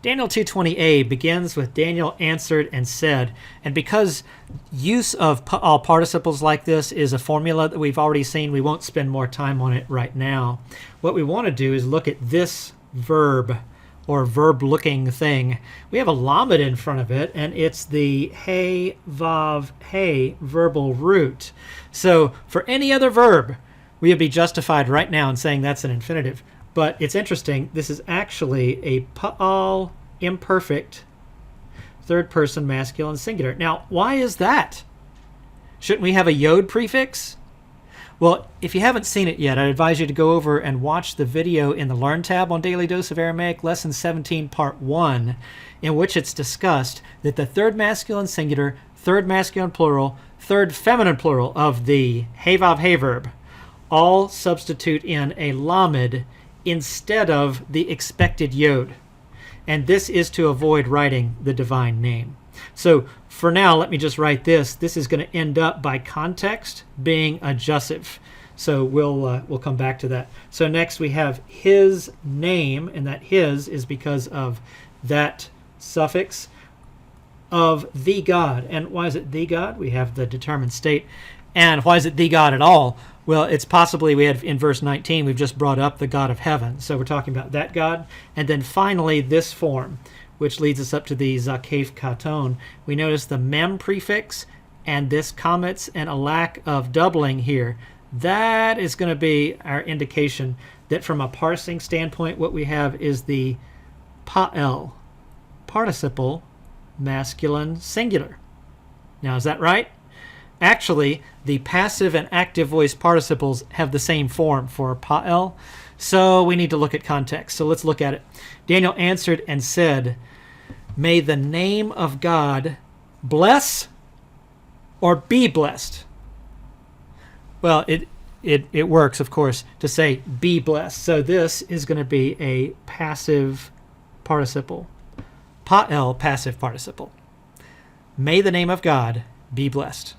Daniel 2:20a begins with Daniel answered and said, and because use of all participles like this is a formula that we've already seen, we won't spend more time on it right now. What we want to do is look at this verb or verb-looking thing. We have a lamed in front of it, and it's the he, vav, he verbal root. So for any other verb, we would be justified right now in saying that's an infinitive. But it's interesting, this is actually a pa'al imperfect third person masculine singular. Now, why is that? Shouldn't we have a yod prefix? Well, if you haven't seen it yet, I'd advise you to go over and watch the video in the Learn tab on Daily Dose of Aramaic, Lesson 17, Part 1, in which it's discussed that the third masculine singular, third masculine plural, third feminine plural of the he, vav, he verb all substitute in a lamed instead of the expected yod. And this is to avoid writing the divine name. So for now, let me just write this. This is going to end up by context being a jussive. So we'll come back to that. So next we have his name, and that his is because of that suffix of the God. And why is it the God? We have the determined state. And why is it the God at all? Well, it's possibly we had in verse 19, we've just brought up the God of heaven. So we're talking about that God. And then finally, this form, which leads us up to the Zakef Katon. We notice the mem prefix and this comets and a lack of doubling here. That is going to be our indication that from a parsing standpoint, what we have is the pa'el, participle, masculine singular. Now, is that right? Actually, the passive and active voice participles have the same form for pa'el, so we need to look at context. So let's look at it. Daniel answered and said, "May the name of God bless or be blessed." Well, it works, of course, to say be blessed. So this is going to be a passive participle. Pa'el, passive participle. May the name of God be blessed.